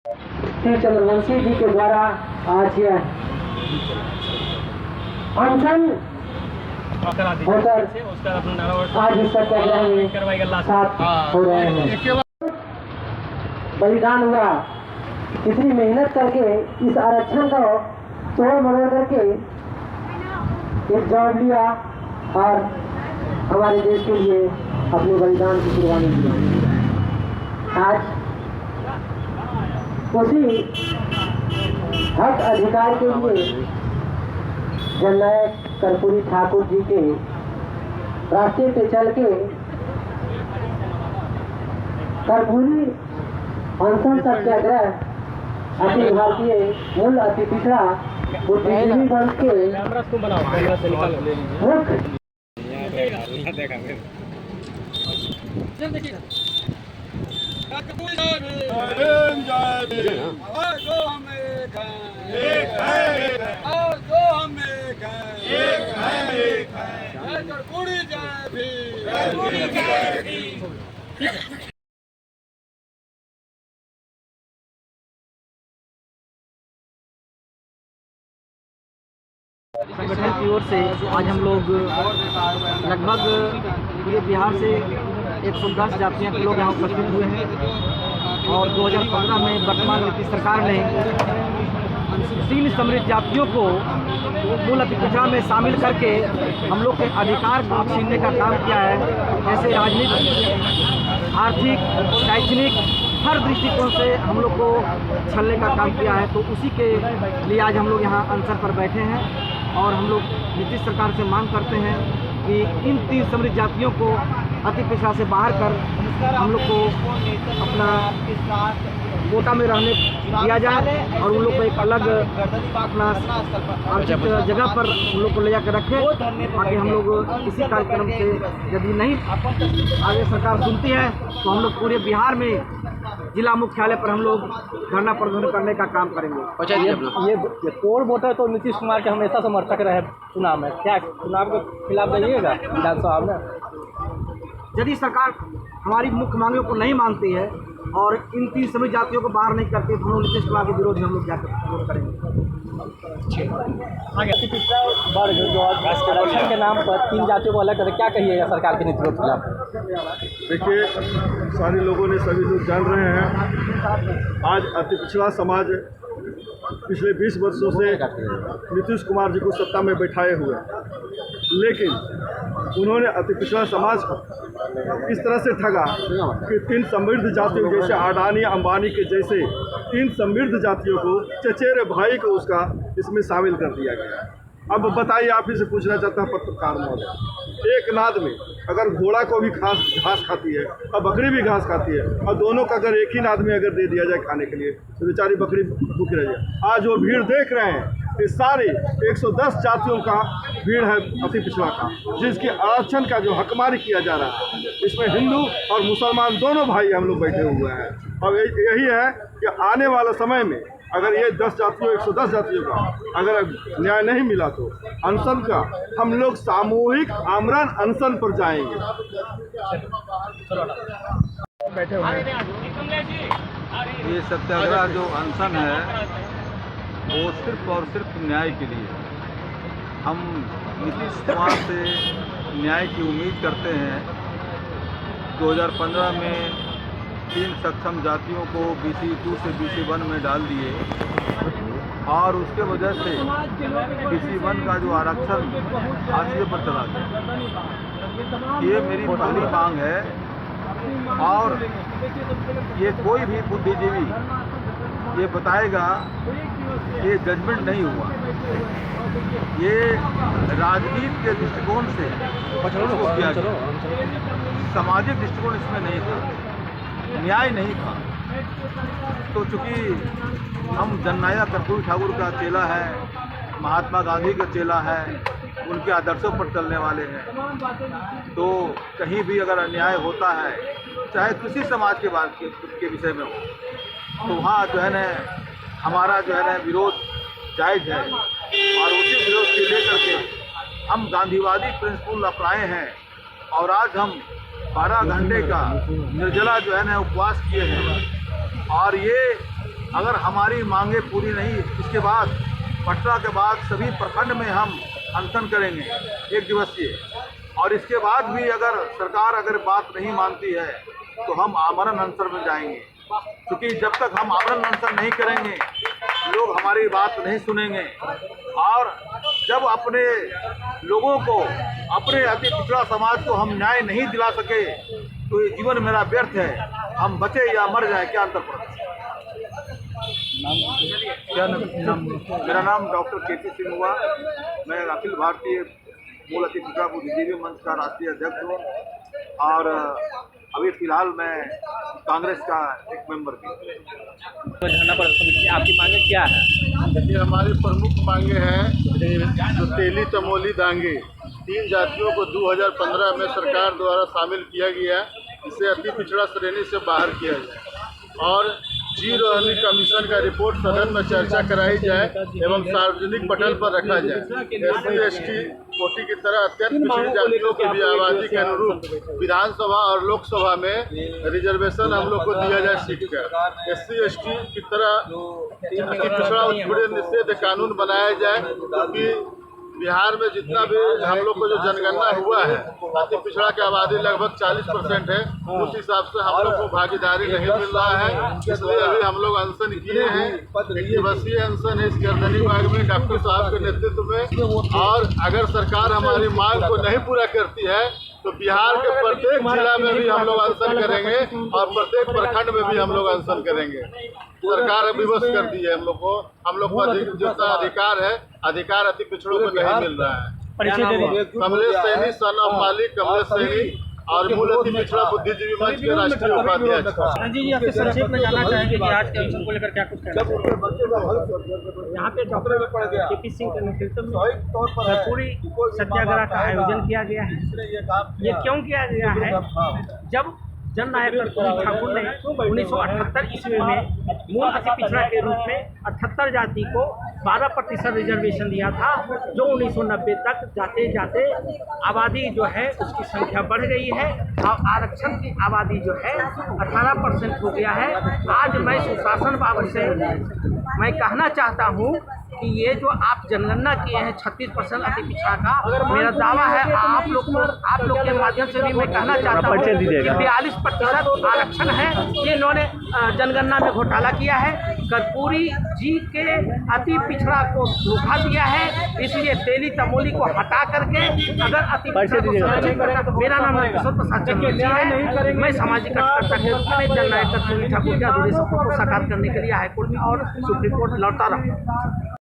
श्री चंद्रवंशी जी के द्वारा आज यह अनशन होकर आज इस सत्याग्रह में साथ हो रहे हैं। बलिदान हुआ, इतनी मेहनत करके इस आरक्षण को तोड़ मरोड़ करके एक जॉब लिया और हमारे देश के लिए अपने बलिदान की कुर्बानी दी। आज उसी हक अधिकार के लिए जननायक कर्पूरी ठाकुर जी के रास्ते पे चल के कर्पूरी अनशन सत्याग्रह अखिल भारतीय मूल अति पिछड़ा बुद्धिजीवी वर्ग के मुख्य संगठन की ओर से आज हम लोग लगभग पूरे बिहार से 110 जातियों के लोग यहाँ उपस्थित हुए हैं और 2015 में वर्तमान नीतीश सरकार ने 3 समृद्ध जातियों को मूल अति पिछड़ा में शामिल करके हम लोग के अधिकार को छीनने का काम किया है। जैसे राजनीतिक, आर्थिक, शैक्षणिक हर दृष्टिकोण से हम लोग को छलने का काम किया है। तो उसी के लिए आज हम लोग यहाँ अनशन पर बैठे हैं और हम लोग नीतीश सरकार से मांग करते हैं कि इन 3 समृद्ध जातियों को अति पिछड़ा से बाहर कर हम लोग को अपना कोटा में रहने दिया जाए और उन लोग को एक अलग अपना आर्थिक जगह पर उन लोग को ले जाकर रखें, ताकि हम लोग इसी कार्यक्रम से यदि नहीं आगे सरकार सुनती है तो हम लोग पूरे बिहार में जिला मुख्यालय पर हम लोग धरना प्रदर्शन करने का काम करेंगे। ये कोर वोटर तो नीतीश कुमार के हमेशा समर्थक रहे चुनाव में, क्या चुनाव के खिलाफ जाइएगा विधानसभा में? यदि सरकार हमारी मुख्य मांगों को नहीं मानती है और इन 3 सभी जातियों को बाहर नहीं करती तो हम लोग नीतीश कुमार के विरोध में हम लोग जाकर विरोध करेंगे। अति पिछड़ा वर्ग जो आरक्षण के नाम पर 3 जातियों को अलग करके क्या कहिएगा सरकार के नीति के खिलाफ? देखिए, सारे लोगों ने सभी लोग जान रहे हैं आज अति पिछड़ा समाज पिछले 20 वर्षों से नीतीश कुमार जी को सत्ता में बैठाए हुए हैं, लेकिन उन्होंने अति पिछड़ा समाज को इस तरह से ठगा कि 3 समृद्ध जातियों जैसे अडानी अंबानी के जैसे 3 समृद्ध जातियों को चचेरे भाई को उसका इसमें शामिल कर दिया गया। अब बताइए, आप ही से पूछना चाहता हूँ पत्रकार महोदय, एक नाद में अगर घोड़ा को भी घास खाती है और बकरी भी घास खाती है और दोनों का अगर एक ही नाद में अगर दे दिया जाए खाने के लिए तो बेचारी बकरी भूखी रह जाए। आज वो भीड़ देख रहे हैं, ये सारे 110 जातियों का भीड़ है अति पिछड़ा का, जिसके आरक्षण का जो हकमारी किया जा रहा है, इसमें हिंदू और मुसलमान दोनों भाई हम लोग बैठे हुए हैं। और यही है कि आने वाला समय में अगर ये 10 जातियों 110 जातियों का अगर न्याय नहीं मिला तो अनशन का हम लोग सामूहिक आमरण अनशन पर जाएंगे। बैठे हुए ये सत्याग्रह जो अनशन है वो सिर्फ और सिर्फ न्याय के लिए। हम नीतीश कुमार से न्याय की उम्मीद करते हैं। 2015 में 3 सक्षम जातियों को BC2 से BC1 में डाल दिए और उसके वजह से BC1 का जो आरक्षण हाशिए पर चला गया। ये मेरी पहली मांग है और ये कोई भी बुद्धिजीवी ये बताएगा ये जजमेंट नहीं हुआ, ये राजनीति के दृष्टिकोण से किया गया, सामाजिक दृष्टिकोण इसमें नहीं था, न्याय नहीं था। तो चूँकि हम जननायक कर्पूरी ठाकुर का चेला है, महात्मा गांधी का चेला है, उनके आदर्शों पर चलने वाले हैं, तो कहीं भी अगर अन्याय होता है चाहे किसी समाज के बात के विषय में हो तो वहाँ जो है न हमारा जो है न विरोध जायज़ है और उसी विरोध के लेकर के हम गांधीवादी प्रिंसिपल अपनाए हैं और आज हम 12 घंटे का निर्जला जो है न उपवास किए हैं और ये अगर हमारी मांगे पूरी नहीं, इसके बाद पटना के बाद सभी प्रखंड में हम अनशन करेंगे 1 दिवसीय। और इसके बाद भी अगर सरकार बात नहीं मानती है तो हम आमरण अनशन में जाएंगे, क्योंकि जब तक हम आमरण अनशन नहीं करेंगे लोग हमारी बात नहीं सुनेंगे। और जब अपने लोगों को, अपने अति पिछड़ा समाज को हम न्याय नहीं दिला सके तो ये जीवन मेरा व्यर्थ है। हम बचे या मर जाए, क्या अंतर पड़ता है। मेरा नाम डॉक्टर KP सिंह हुआ। मैं अखिल भारतीय मूल अति पिछड़ा बुद्धिजीवी मंच का राष्ट्रीय अध्यक्ष हूँ और अभी फिलहाल मैं कांग्रेस का एक मेंबर भी। तो झंडा प्रदर्शन आपकी मांगे क्या है? देखिए, हमारी प्रमुख मांगे हैं जो तेली तमोली दांगे 3 जातियों को 2015 में सरकार द्वारा शामिल किया गया, इसे अति पिछड़ा श्रेणी से बाहर किया जाए और जी रोहनी कमीशन का रिपोर्ट सदन में चर्चा कराई जाए एवं सार्वजनिक पटल पर रखा जाए। SC/ST कोटि की तरह अत्यंत पिछड़ी जातियों की भी आबादी के अनुरूप विधानसभा और लोकसभा में रिजर्वेशन हम लोग को दिया जाए सीट का। SC/ST की तरह अति पिछड़ा उत्पीड़न निषेध कानून बनाया जाए, क्योंकि बिहार में जितना भी हम लोग को जो जनगणना हुआ है, अति पिछड़ा की आबादी लगभग 40% है। उस हिसाब से हम लोग को भागीदारी नहीं मिल रहा है, इसलिए अभी हम लोग अनशन किए हैं। 1 दिवसीय अनशन है इस गर्दनी बाग में डॉक्टर साहब के नेतृत्व में। और अगर सरकार हमारी मांग को नहीं पूरा करती है तो बिहार के प्रत्येक जिला में भी हम लोग अनशन करेंगे और प्रत्येक प्रखंड में भी हम लोग अनशन करेंगे। सरकार विवश कर दी है हम लोग को जितना अधिकार है, अधिकार अति पिछड़ों को नहीं मिल रहा है। कमलेश सैनी, सन ऑफ मालिक कमलेश सैनी और मूल अति पिछड़ा बुद्धिजीवी मंच के राष्ट्रीय उपाध्यक्ष। जी, आपके संक्षेप में जानना चाहेंगे कि आज के अनशन को लेकर क्या कुछ कहना है? यहाँ पे डॉक्टर KP सिंह के नेतृत्व में पूरी सत्याग्रह का आयोजन किया गया है। ये क्यों किया गया है? जब जननायक कर्पूरी ठाकुर ने 1978 ईस्वी में मूल अति पिछड़ा के रूप में 78 जाति को 12% रिजर्वेशन दिया था, जो 1990 तक जाते जाते आबादी जो है उसकी संख्या बढ़ गई है और आरक्षण की आबादी जो है 18% हो गया है। आज मैं सुशासन बाबत से मैं कहना चाहता हूँ कि ये जो आप जनगणना किए हैं 36% अति पिछड़ा का, मेरा दावा है आप लोग के माध्यम से भी मैं कहना चाहता हूँ कि 42% आरक्षण है। ये इन्होंने जनगणना में घोटाला किया है, कर्पूरी जी के अति पिछड़ा को धोखा दिया है। इसलिए तेली तमोली को हटा करके अगर अति पिछड़ा को संरक्षित करना, तो मेरा नाम किशोर प्रसाद चंद्रवंशी है। मैं सामाजिक कार्यकर्ता के रूप में जननायक कर्पूरी ठाकुर के अधूरे सपनों को साकार करने के लिए हाईकोर्ट में और सुप्रीम कोर्ट लौटा रहा हूँ।